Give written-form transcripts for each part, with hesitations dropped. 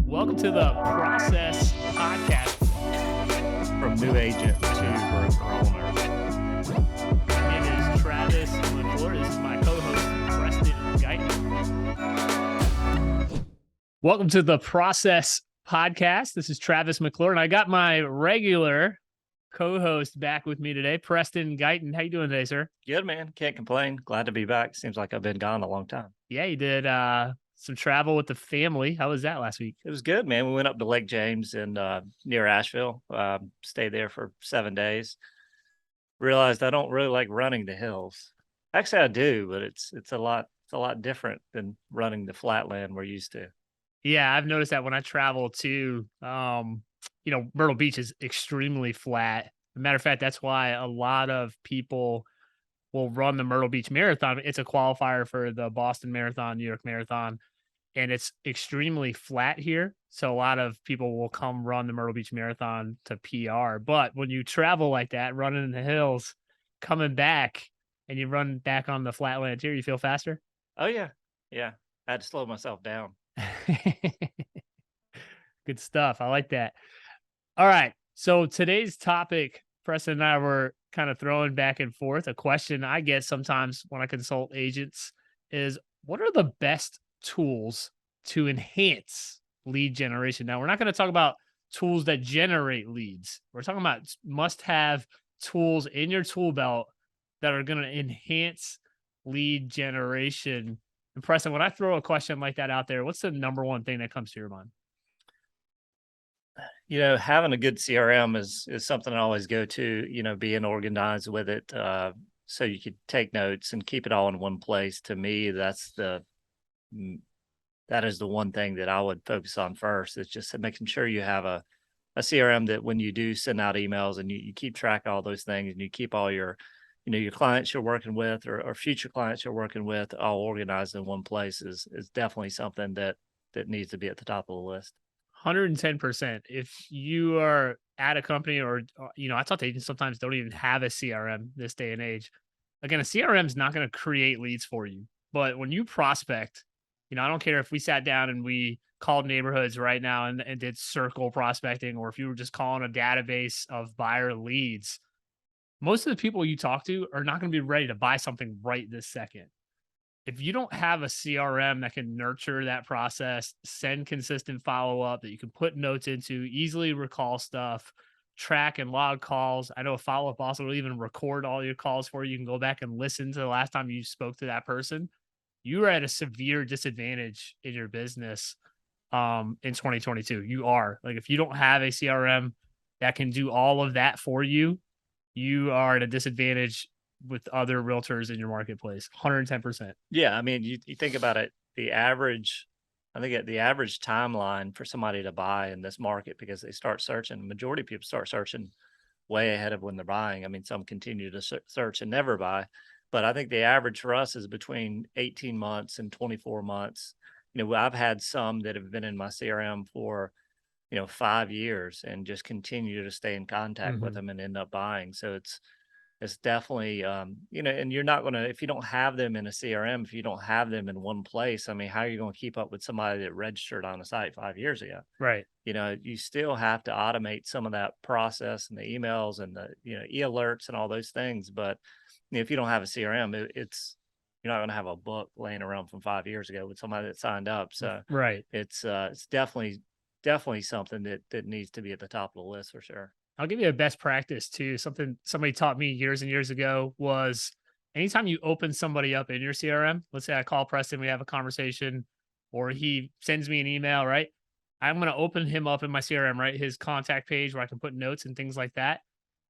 Welcome to the Process Podcast. From new agent to broker owner. My name is Travis McClure. This is my co-host, Preston Guyton. Welcome to the Process Podcast. This is Travis McClure, and I got my regular co-host back with me today, Preston Guyton. How you doing today, sir? Good, man. Can't complain. Glad to be back. Seems like I've been gone a long time. Yeah, you did some travel with the family. How was that last week? It was good, man. We went up to Lake James and near Asheville. Stayed there for 7 days. Realized I don't really like running the hills. Actually, I do, but it's a lot different than running the flatland we're used to. Yeah, I've noticed that when I travel to, Myrtle Beach is extremely flat. As a matter of fact, that's why a lot of people will run the Myrtle Beach Marathon. It's a qualifier for the Boston Marathon, New York Marathon, and it's extremely flat here. So a lot of people will come run the Myrtle Beach Marathon to PR. But when you travel like that, running in the hills, coming back, and you run back on the flatland here, you feel faster? Oh, yeah. Yeah. I had to slow myself down. Good stuff. I like that. All right. So today's topic, Preston and I were kind of throwing back and forth. A question I get sometimes when I consult agents is, what are the best tools to enhance lead generation? Now, we're not going to talk about tools that generate leads. We're talking about must-have tools in your tool belt that are going to enhance lead generation. And Preston, when I throw a question like that out there, what's the number one thing that comes to your mind? You know, having a good CRM is something I always go to, being organized with it. So you could take notes and keep it all in one place. To me, that is the one thing that I would focus on first. It's just making sure you have a CRM that when you do send out emails and you keep track of all those things and you keep all your clients you're working with or future clients you're working with all organized in one place is definitely something that needs to be at the top of the list. 110%. If you are at a company or, I talk to agents sometimes don't even have a CRM this day and age. Again, a CRM is not going to create leads for you. But when you prospect, I don't care if we sat down and we called neighborhoods right now and did circle prospecting, or if you were just calling a database of buyer leads, most of the people you talk to are not going to be ready to buy something right this second. If you don't have a CRM that can nurture that process, send consistent follow-up that you can put notes into, easily recall stuff, track and log calls. I know a follow-up also will even record all your calls for you. You can go back and listen to the last time you spoke to that person. You are at a severe disadvantage in your business in 2022. You are. Like, if you don't have a CRM that can do all of that for you, you are at a disadvantage with other realtors in your marketplace. 110%. Yeah. I mean, you think about it, the average timeline for somebody to buy in this market, because they start searching, majority of people start searching way ahead of when they're buying. I mean, some continue to search and never buy, but I think the average for us is between 18 months and 24 months. I've had some that have been in my CRM for 5 years and just continue to stay in contact with them and end up buying. So it's definitely, and you're not going to, if you don't have them in a CRM, if you don't have them in one place, I mean, how are you going to keep up with somebody that registered on a site 5 years ago? Right. You still have to automate some of that process and the emails and the, e-alerts and all those things. But if you don't have a CRM, you're not going to have a book laying around from 5 years ago with somebody that signed up. So right. It's definitely something that needs to be at the top of the list for sure. I'll give you a best practice too. Something somebody taught me years and years ago was, anytime you open somebody up in your CRM, let's say I call Preston, we have a conversation, or he sends me an email, right? I'm going to open him up in my CRM, right? His contact page where I can put notes and things like that.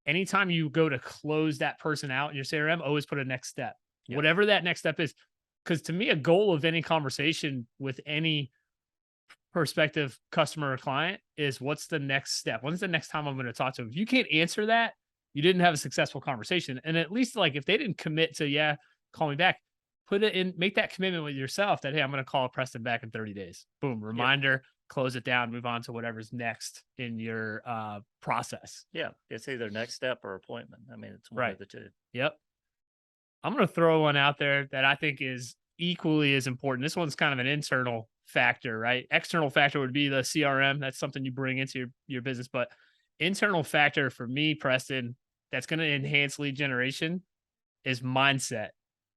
Anytime you go to close that person out in your CRM, always put a next step, whatever that next step is. Because to me, a goal of any conversation with any prospective customer or client is, what's the next step? When's the next time I'm going to talk to them? If you can't answer that, you didn't have a successful conversation. And at least, like, if they didn't commit to, call me back, put it in, make that commitment with yourself that, hey, I'm going to call Preston back in 30 days. Boom, reminder, close it down, move on to whatever's next in your process. Yeah. It's either next step or appointment. I mean, it's one of the two. Yep. I'm going to throw one out there that I think is equally as important. This one's kind of an internal factor, right? External factor would be the CRM. That's something you bring into your business. But internal factor for me, Preston, that's going to enhance lead generation is mindset.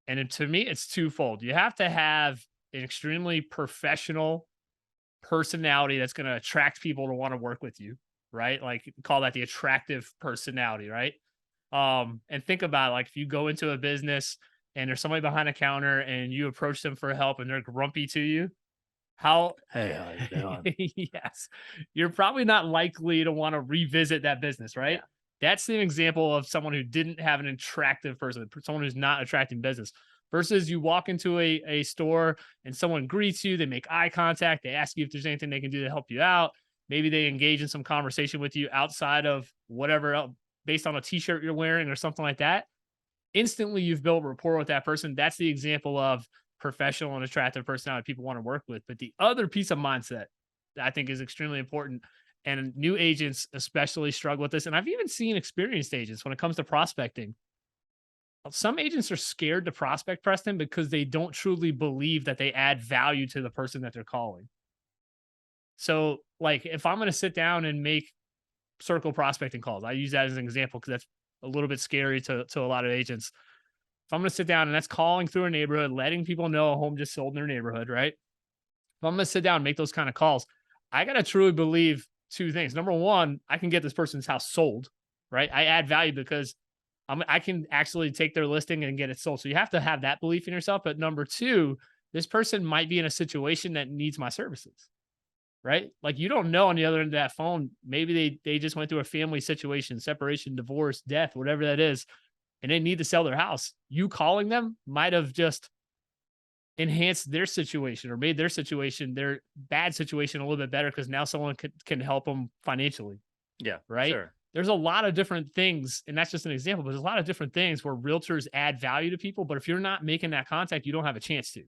To me, it's twofold. You have to have an extremely professional personality that's going to attract people to want to work with you, right? Like call that the attractive personality, right? And think about like if you go into a business and there's somebody behind a counter and you approach them for help and they're grumpy to you, how Hey, how you doing? yes, you're probably not likely to want to revisit that business, right? Yeah. That's an example of someone who didn't have an attractive person, someone who's not attracting business. Versus you walk into a store and someone greets you, they make eye contact, they ask you if there's anything they can do to help you out. Maybe they engage in some conversation with you outside of whatever else, based on a t-shirt you're wearing or something like that. Instantly, you've built rapport with that person. That's the example of professional and attractive personality people want to work with. But the other piece of mindset that I think is extremely important, and new agents especially struggle with this. And I've even seen experienced agents when it comes to prospecting. Some agents are scared to prospect, Preston, because they don't truly believe that they add value to the person that they're calling. So, like, if I'm going to sit down and make circle prospecting calls, I use that as an example because that's a little bit scary to a lot of agents. If I'm going to sit down and that's calling through a neighborhood, letting people know a home just sold in their neighborhood, right? If I'm going to sit down and make those kind of calls, I got to truly believe two things. Number one, I can get this person's house sold, right? I add value because I can actually take their listing and get it sold. So you have to have that belief in yourself. But number two, this person might be in a situation that needs my services, right? Like you don't know on the other end of that phone, maybe they just went through a family situation, separation, divorce, death, whatever that is, and they need to sell their house. You calling them might have just enhanced their situation or made their situation, their bad situation, a little bit better because now someone can help them financially. Yeah. Right. Sure. There's a lot of different things, and that's just an example, but there's a lot of different things where realtors add value to people. But if you're not making that contact, you don't have a chance to.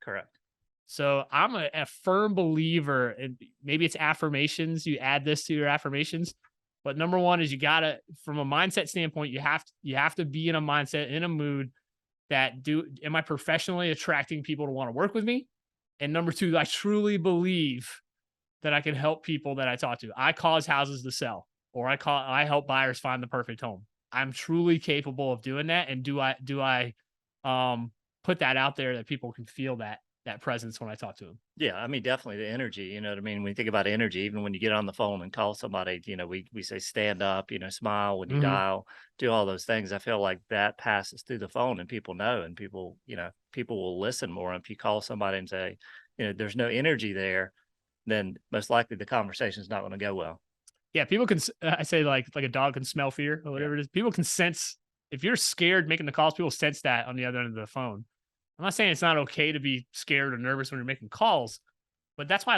Correct. So I'm a firm believer, and maybe it's affirmations. You add this to your affirmations, but number one is you gotta, from a mindset standpoint, you have to be in a mindset, in a mood that am I professionally attracting people to want to work with me? And number two, I truly believe that I can help people that I talk to. I cause houses to sell, or I help buyers find the perfect home. I'm truly capable of doing that. And do I put that out there that people can feel that presence when I talk to them? Yeah, I mean, definitely the energy, you know what I mean? When you think about energy, even when you get on the phone and call somebody, you know, we say stand up, you know, smile when you Mhm. dial, do all those things. I feel like that passes through the phone and people know, and people, you know, people will listen more. If you call somebody and say, you know, there's no energy there, then most likely the conversation is not going to go well. Yeah, people can. I say like a dog can smell fear or Yeah. whatever it is. People can sense if you're scared making the calls. People sense that on the other end of the phone. I'm not saying it's not okay to be scared or nervous when you're making calls, but that's why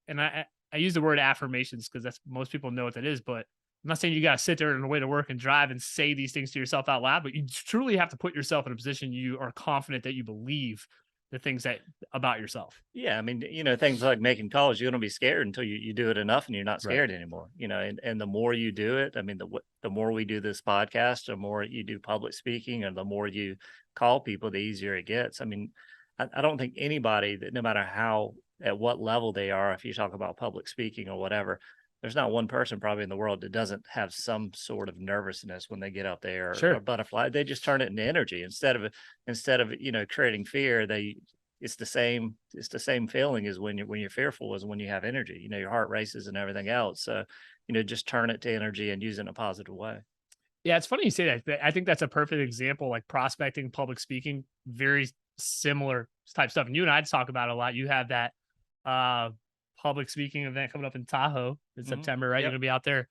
and I use the word affirmations because that's most people know what that is. But I'm not saying you got to sit there on the way to work and drive and say these things to yourself out loud, but you truly have to put yourself in a position you are confident that you believe the things that about yourself. Yeah, I mean, you know, things like making calls, you're gonna be scared until you do it enough and you're not Right. scared anymore, you know, and the more you do it, I mean, the more we do this podcast, the more you do public speaking, and the more you call people, the easier it gets. I mean, I don't think anybody that no matter how at what level they are, if you talk about public speaking or whatever, there's not one person probably in the world that doesn't have some sort of nervousness when they get up there or Sure. butterfly. They just turn it into energy instead of you know creating fear. It's the same feeling as when you're fearful as when you have energy. You know, your heart races and everything else. So, you know, just turn it to energy and use it in a positive way. Yeah, it's funny you say that. I think that's a perfect example, like prospecting, public speaking, very similar type stuff. And you and I talk about it a lot. You have that uh public speaking event coming up in Tahoe in September, right? You're Yep. gonna be out there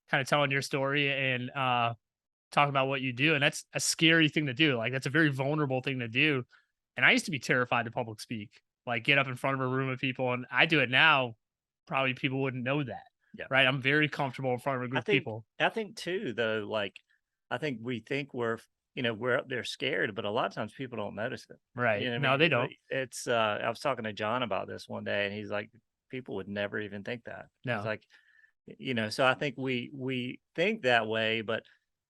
kind of telling your story and talking about what you do. And that's a scary thing to do. Like that's a very vulnerable thing to do. And I used to be terrified to public speak, like get up in front of a room of people. And I do it now. Probably people wouldn't know that. Yeah. Right. I'm very comfortable in front of a I group of think people. I think too though, like I think we think we're up there scared, but a lot of times people don't notice it. You Right. know what I No, mean? they don't. It's I was talking to John about this one day and he's like, people would never even think that. He's No. like, you know, so I think we think that way, but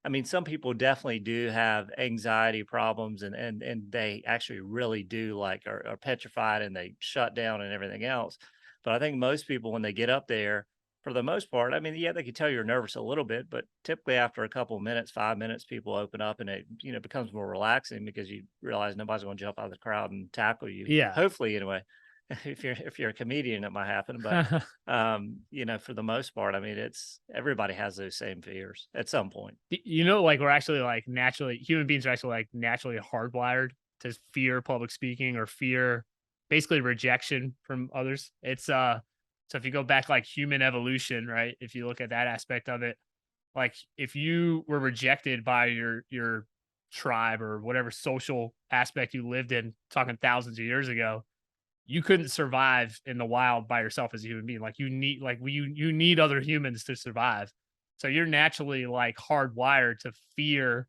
I mean, some people definitely do have anxiety problems and they actually really do like are petrified and they shut down and everything else. But I think most people when they get up there, for the most part, I mean, yeah, they can tell you're nervous a little bit, but typically after a couple of minutes, 5 minutes, people open up and it, becomes more relaxing because you realize nobody's going to jump out of the crowd and tackle you. Yeah. Hopefully, anyway. If you're a comedian, it might happen, but for the most part, I mean, it's everybody has those same fears at some point. Like we're actually like naturally human beings are actually like naturally hardwired to fear public speaking or fear basically rejection from others. It's so if you go back like human evolution, right? If you look at that aspect of it, like if you were rejected by your tribe or whatever social aspect you lived in, talking thousands of years ago, you couldn't survive in the wild by yourself as a human being. Like you need other humans to survive. So you're naturally like hardwired to fear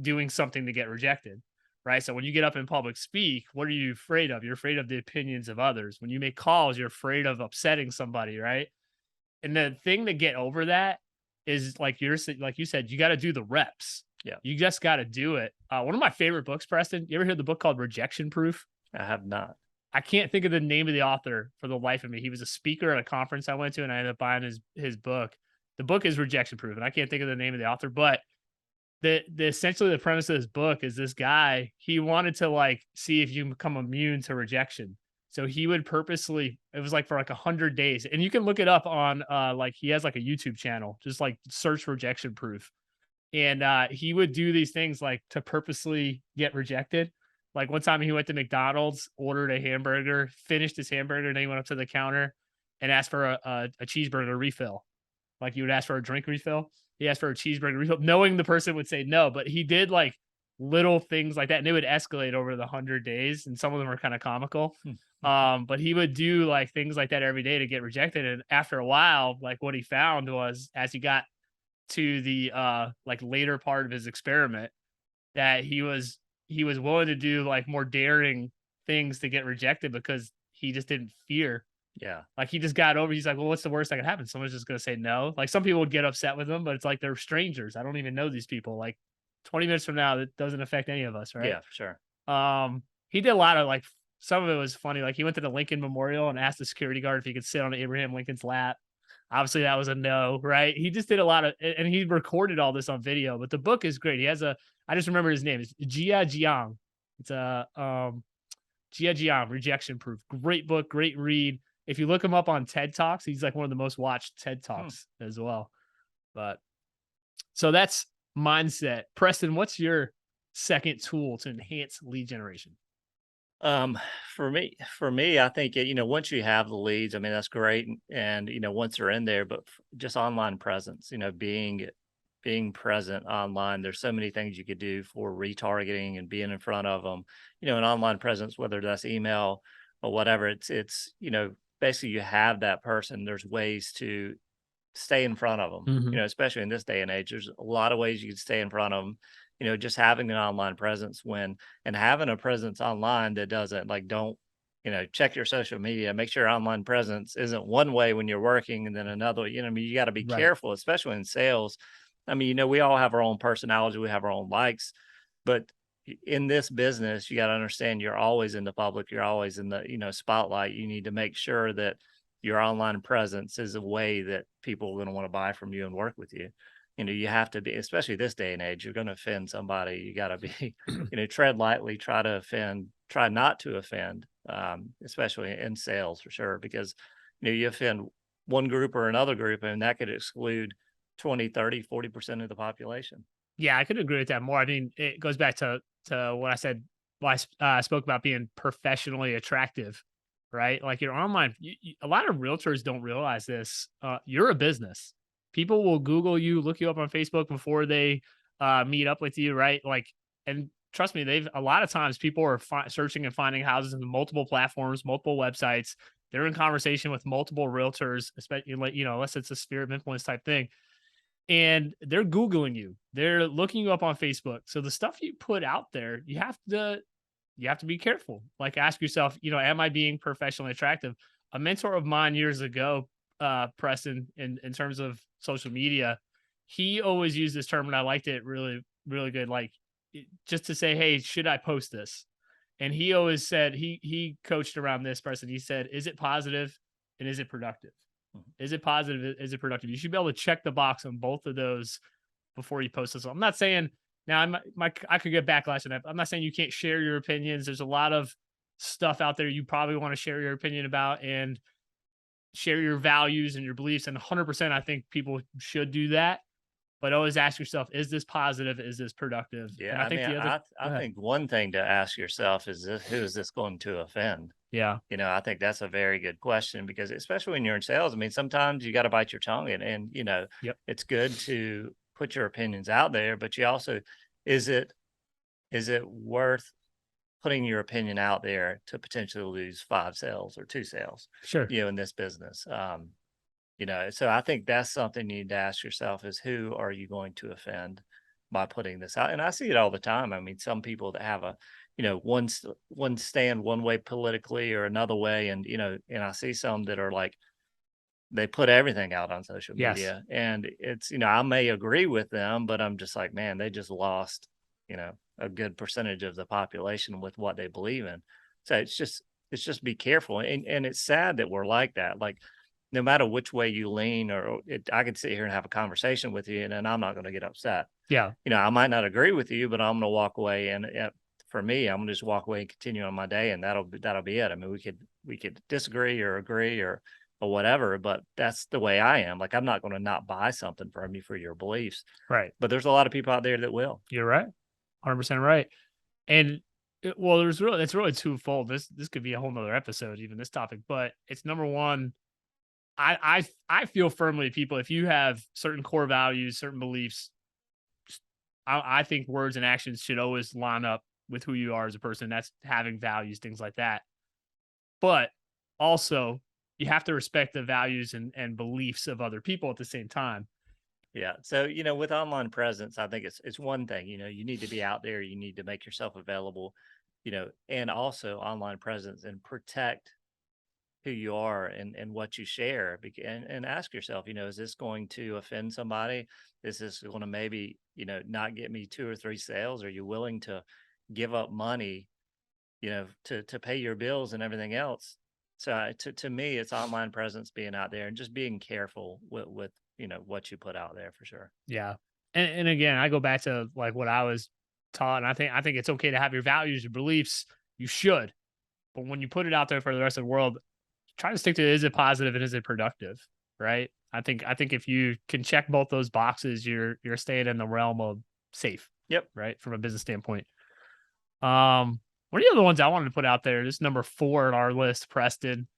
doing something to get rejected. Right. So when you get up in public speak, what are you afraid of? You're afraid of the opinions of others. When you make calls, you're afraid of upsetting somebody, right? And the thing to get over that is like you said, you got to do the reps. Yeah, You just got to do it. One of my favorite books, Preston. You ever hear the book called Rejection Proof? I have not. I can't think of the name of the author for the life of me. He was a speaker at a conference I went to, and I ended up buying his book. The book is Rejection Proof, and I can't think of the name of the author, but the essentially the premise of this book is this guy, he wanted to like see if you become immune to rejection. So he would purposely, it was like for like 100 days. And you can look it up on like he has like a YouTube channel, just like search Rejection Proof. And he would do these things like to purposely get rejected. Like one time he went to McDonald's, ordered a hamburger, finished his hamburger, and then he went up to the counter and asked for a cheeseburger refill. Like you would ask for a drink refill. He asked for a cheeseburger refill, knowing the person would say no, but he did like little things like that, and it would escalate over the 100 days, and some of them were kind of comical. But he would do like things like that every day to get rejected. And after a while, like what he found was as he got to the like later part of his experiment, that he was willing to do like more daring things to get rejected because he just didn't fear. Yeah. Like he just got over. He's like, well, what's the worst that could happen? Someone's just gonna say no. Like some people would get upset with him, but it's like they're strangers. I don't even know these people. Like 20 minutes from now, that doesn't affect any of us, right? Yeah, for sure. He did a lot of like some of it was funny. Like he went to the Lincoln Memorial and asked the security guard if he could sit on Abraham Lincoln's lap. Obviously, that was a no, right? He just did a lot of, and he recorded all this on video. But the book is great. He has I just remember his name. It's Jia Jiang. It's a Jia Jiang, Rejection Proof. Great book, great read. If you look him up on TED Talks, he's like one of the most watched TED Talks as well. But so that's mindset. Preston, what's your second tool to enhance lead generation? Um, for me, I think, once you have the leads, I mean, that's great. And, once they're in there, but just online presence, being present online, there's so many things you could do for retargeting and being in front of them, an online presence, whether that's email or whatever, basically you have that person. There's ways to stay in front of them, especially in this day and age, there's a lot of ways you can stay in front of them, just having an online presence and having a presence online that doesn't like, don't, check your social media, make sure your online presence isn't one way when you're working and then another way, I mean, you got to be Right. careful, especially in sales. I mean, we all have our own personality, we have our own likes, but in this business, you got to understand you're always in the public, you're always in the, spotlight. You need to make sure that your online presence is a way that people are going to want to buy from you and work with you. You have to be, especially this day and age, you're going to offend somebody. You got to be, tread lightly, try to offend, try not to offend, especially in sales for sure, because, you offend one group or another group and that could exclude 20, 30, 40% of the population. Yeah, I could agree with that more. I mean, it goes back to what I said. I spoke about being professionally attractive, right? Like your online. A lot of realtors don't realize this. You're a business. People will Google you, look you up on Facebook before they meet up with you, right? Like, and trust me, they've a lot of times people are searching and finding houses in multiple platforms, multiple websites. They're in conversation with multiple realtors, especially like unless it's a sphere of influence type thing, and they're Googling you. They're looking you up on Facebook. So the stuff you put out there, you have to be careful. Like ask yourself, am I being professionally attractive? A mentor of mine years ago, Preston, in terms of social media, he always used this term, and I liked it really, really good. Like just to say, hey, should I post this? And he always said he coached around this person. He said, is it positive and is it productive? Mhm. Is it positive? Is it productive? You should be able to check the box on both of those before you post this. I'm not saying now I could get backlash, and I'm not saying you can't share your opinions. There's a lot of stuff out there you probably want to share your opinion about and share your values and your beliefs. And 100%, I think people should do that. But always ask yourself, is this positive? Is this productive? And Yeah, I I think mean, the other, I go ahead. think one thing to ask yourself is this, who is this going to offend? Yeah. I think that's a very good question because especially when you're in sales, I mean, sometimes you got to bite your tongue and Yep. it's good to put your opinions out there, but you also, is it, is it worth putting your opinion out there to potentially lose 5 sales or 2 sales, Sure. in this business? So I think that's something you need to ask yourself is who are you going to offend by putting this out? And I see it all the time. I mean, some people that have a, one stand one way politically or another way. And, and I see some that are like, they put everything out on social Yes. media and it's, I may agree with them, but I'm just like, man, they just lost, a good percentage of the population with what they believe in. So it's just be careful. And it's sad that we're like that. Like, no matter which way you lean I could sit here and have a conversation with you and then I'm not going to get upset. Yeah. I might not agree with you, but I'm going to walk away and for me, I'm going to just walk away and continue on my day and that'll be it. I mean, we could disagree or agree or whatever, but that's the way I am. Like I'm not going to not buy something from you for your beliefs, Right. but there's a lot of people out there that will. You're right. 100% right. And well, it's really twofold. This could be a whole nother episode, even this topic, but it's number one. I feel firmly, people, if you have certain core values, certain beliefs, I think words and actions should always line up with who you are as a person. That's having values, things like that. But also, you have to respect the values and beliefs of other people at the same time. Yeah. So, with online presence, I think it's one thing, you need to be out there, you need to make yourself available, and also online presence and protect who you are and what you share and ask yourself, is this going to offend somebody? Is this going to maybe, not get me 2 or 3 sales? Are you willing to give up money, to pay your bills and everything else? So to me, it's online presence, being out there and just being careful with what you put out there for sure. Yeah. And again, I go back to like what I was taught. And I think it's okay to have your values, your beliefs. You should. But when you put it out there for the rest of the world, try to stick to, is it positive and is it productive? Right. I think if you can check both those boxes, you're staying in the realm of safe, Yep. right? From a business standpoint. One of the other ones I wanted to put out there, this number 4 on our list, Preston,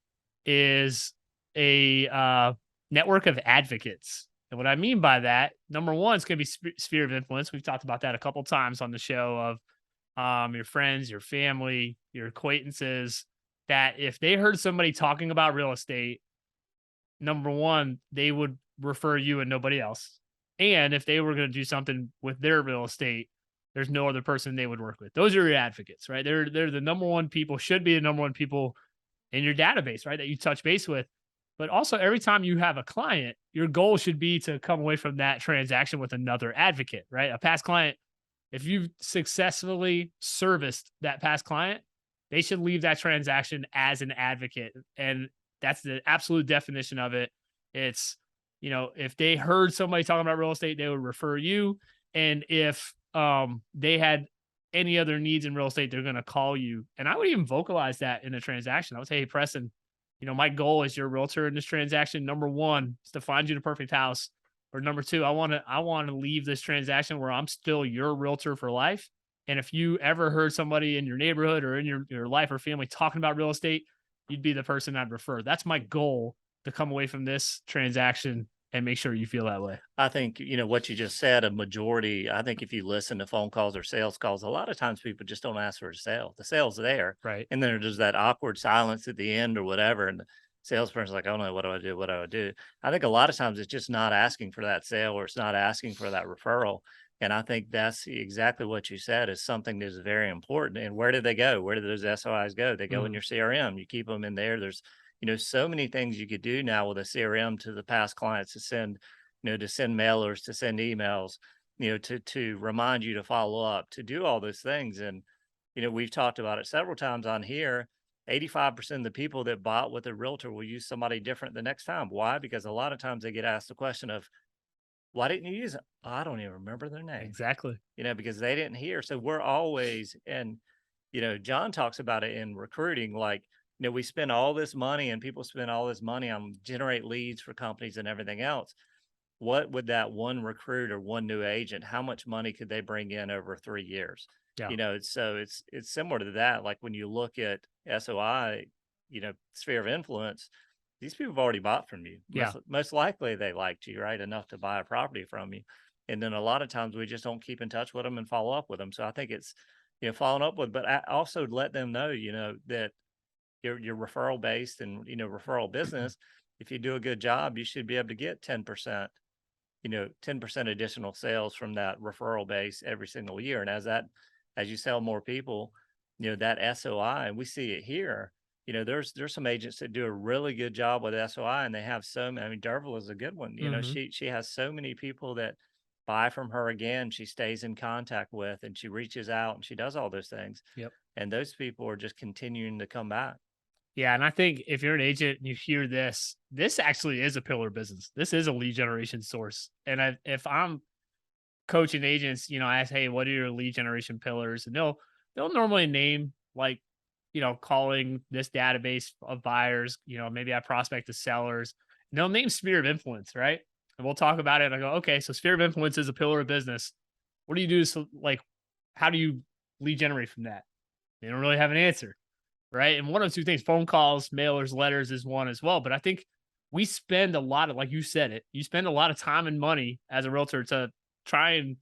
is a network of advocates. And what I mean by that, number one, it's going to be sphere of influence. We've talked about that a couple times on the show of your friends, your family, your acquaintances, that if they heard somebody talking about real estate, number one, they would refer you and nobody else. And if they were going to do something with their real estate, there's no other person they would work with. Those are your advocates, right? They're the number one people, should be the number one people in your database, right? That you touch base with. But also, every time you have a client, your goal should be to come away from that transaction with another advocate, right? A past client, if you've successfully serviced that past client, they should leave that transaction as an advocate. And that's the absolute definition of it. It's, if they heard somebody talking about real estate, they would refer you. And if they had any other needs in real estate, they're going to call you. And I would even vocalize that in a transaction. I would say, hey, Preston, my goal as your realtor in this transaction, number one, is to find you the perfect house. Or number two, I want to leave this transaction where I'm still your realtor for life. And if you ever heard somebody in your neighborhood or in your life or family talking about real estate, you'd be the person I'd refer. That's my goal, to come away from this transaction and make sure you feel that way. I think, what you just said, a majority, I think if you listen to phone calls or sales calls, a lot of times people just don't ask for a sale. The sale's there. Right. And then there's that awkward silence at the end or whatever. And the salesperson's like, oh no, what do I do? What do I do? I think a lot of times it's just not asking for that sale or it's not asking for that referral. And I think that's exactly what you said is something that is very important. And where do they go? Where do those SOIs go? They go in your CRM. You keep them in there. There's, so many things you could do now with a CRM to the past clients to send, to send mailers, to send emails, to remind you to follow up, to do all those things. And, we've talked about it several times on here. 85% of the people that bought with a realtor will use somebody different the next time. Why? Because a lot of times they get asked the question of, why didn't you use it? "Oh, I don't even remember their name, Exactly. because they didn't hear. So we're always, and, John talks about it in recruiting, like, we spend all this money and people spend all this money on generate leads for companies and everything else. What would that one recruit or one new agent, how much money could they bring in over 3 years? Yeah. So it's similar to that. Like when you look at SOI, sphere of influence, these people have already bought from you. Yeah. Most likely they liked you, right? Enough to buy a property from you. And then a lot of times we just don't keep in touch with them and follow up with them. So I think it's, following up with, but also let them know, that your referral based and, referral business, if you do a good job, you should be able to get 10%, 10% additional sales from that referral base every single year. And as you sell more people, that SOI, and we see it here, there's some agents that do a really good job with SOI, and they have so many. I mean, Derville is a good one. Mhm. She has so many people that buy from her again. She stays in contact with, and she reaches out, and she does all those things. Yep. And those people are just continuing to come back. Yeah, and I think if you're an agent and you hear this, this actually is a pillar business. This is a lead generation source. And if I'm coaching agents, I ask, hey, what are your lead generation pillars? And they'll normally name like, calling this database of buyers, maybe I prospect the sellers. And they'll name sphere of influence, right? And we'll talk about it. And I go, okay, so sphere of influence is a pillar of business. What do you do? So like, how do you lead generate from that? They don't really have an answer, right? And one of two things, phone calls, mailers, letters is one as well. But I think we spend a lot of, like you said it, you spend a lot of time and money as a realtor to try and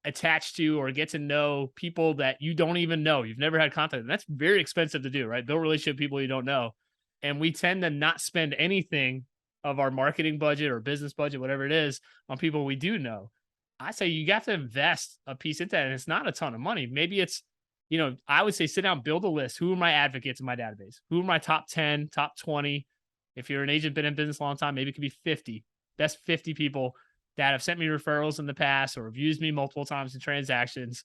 attach to or get to know people that you don't even know. You've never had contact. And that's very expensive to do, right? Build relationship with people you don't know. And we tend to not spend anything of our marketing budget or business budget, whatever it is, on people we do know. I say you got to invest a piece into that. And it's not a ton of money. Maybe it's, I would say sit down, build a list. Who are my advocates in my database? Who are my top 10, top 20? If you're an agent, been in business a long time, maybe it could be 50. Best 50 people that have sent me referrals in the past or have used me multiple times in transactions.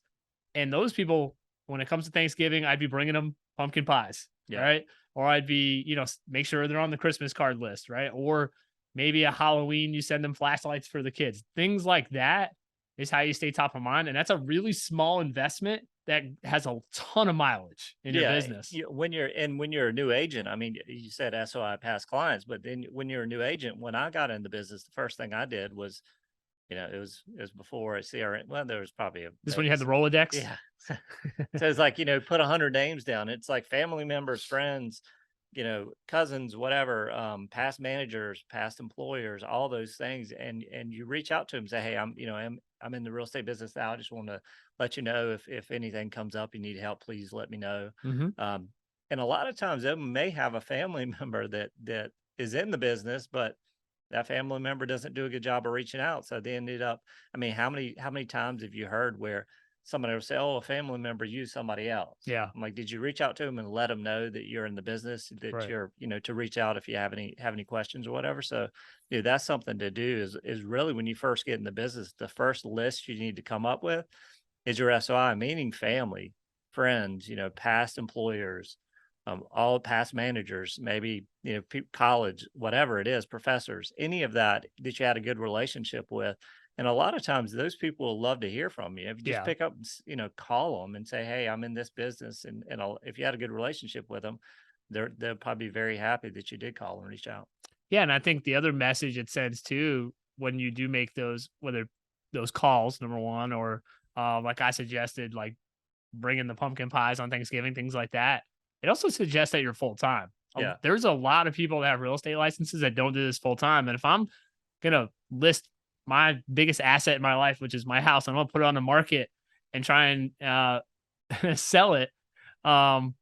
And those people, when it comes to Thanksgiving, I'd be bringing them pumpkin pies, Yeah. right? Or I'd be, make sure they're on the Christmas card list, right? Or maybe a Halloween, you send them flashlights for the kids. Things like that is how you stay top of mind. And that's a really small investment that has a ton of mileage in your business. When you're a new agent, I mean, you said SOI past clients, but then when you're a new agent, when I got in the business, the first thing I did was, it was before a CRM. Well, there was probably This when you had the Rolodex. yeah. So it's like, put 100 names down. It's like family members, friends, cousins, whatever, past managers, past employers, all those things. And you reach out to them, say, hey, I'm in the real estate business now. I just want to let you know if anything comes up, you need help, please let me know. Mhm. And a lot of times they may have a family member that is in the business, but that family member doesn't do a good job of reaching out. So they ended up, I mean, how many times have you heard where somebody will say, oh, a family member used somebody else? Yeah. I'm like, did you reach out to them and let them know that you're in the business, that Right. you're, to reach out if you have any questions or whatever. So, that's something to do is really when you first get in the business, the first list you need to come up with is your SOI, meaning family, friends, past employers, all past managers, maybe, college, whatever it is, professors, any of that you had a good relationship with. And a lot of times those people will love to hear from you. If you just Yeah. pick up, call them and say, hey, I'm in this business. And if you had a good relationship with them, they'll probably be very happy that you did call and reach out. Yeah, and I think the other message it sends too, when you do make those, whether those calls, number one, or like I suggested, like bringing the pumpkin pies on Thanksgiving, things like that. It also suggests that you're full time. Yeah. There's a lot of people that have real estate licenses that don't do this full time. And if I'm gonna list my biggest asset in my life, which is my house, I'm gonna put it on the market and try and sell it. I'm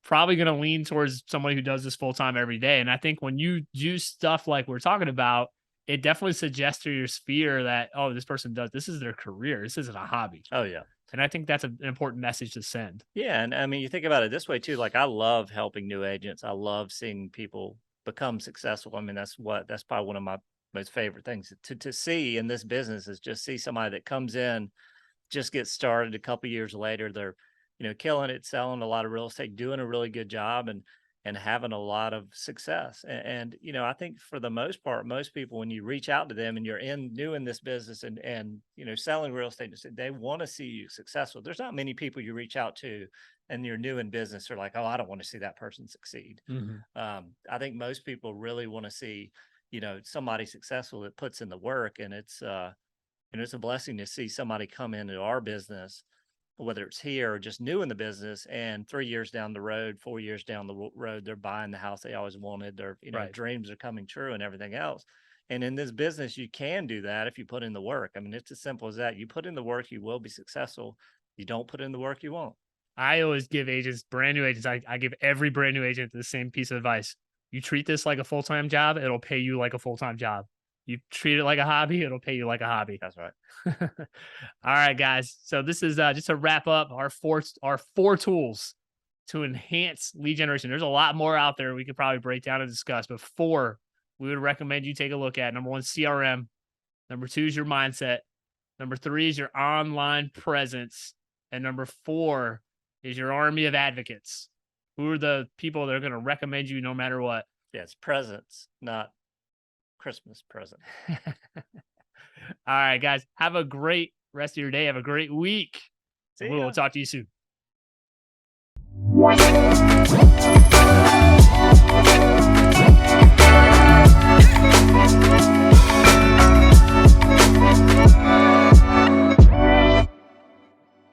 probably going to lean towards somebody who does this full time every day. And I think when you do stuff like we're talking about, it definitely suggests to your sphere that, oh, this person does, this is their career. This isn't a hobby. Oh, yeah. And I think that's an important message to send. Yeah. And I mean, you think about it this way too. Like, I love helping new agents. I love seeing people become successful. I mean, that's probably one of my most favorite things to see in this business is just see somebody that comes in, just gets started a couple years later. They're, killing it, selling a lot of real estate, doing a really good job and having a lot of success. And I think for the most part, most people, when you reach out to them and you're new in this business and selling real estate, they want to see you successful. There's not many people you reach out to and you're new in business are like, oh, I don't want to see that person succeed. Mhm. I think most people really want to see, somebody successful that puts in the work. And it's a blessing to see somebody come into our business, whether it's here or just new in the business, and 3 years down the road, 4 years down the road, they're buying the house they always wanted. Their, Right. dreams are coming true and everything else. And in this business, you can do that if you put in the work. I mean, it's as simple as that. You put in the work, you will be successful. You don't put in the work, you won't. I always give agents, brand new agents, I give every brand new agent the same piece of advice. You treat this like a full-time job, it'll pay you like a full-time job. You treat it like a hobby, it'll pay you like a hobby. That's right. All right, guys. So this is just to wrap up our four tools to enhance lead generation. There's a lot more out there we could probably break down and discuss, but four we would recommend you take a look at. Number one, CRM. Number two is your mindset. Number three is your online presence. And number four is your army of advocates. Who are the people that are going to recommend you no matter what? Yeah, it's presents, not Christmas present. All right, guys. Have a great rest of your day. Have a great week. See We will ya. talk to you soon.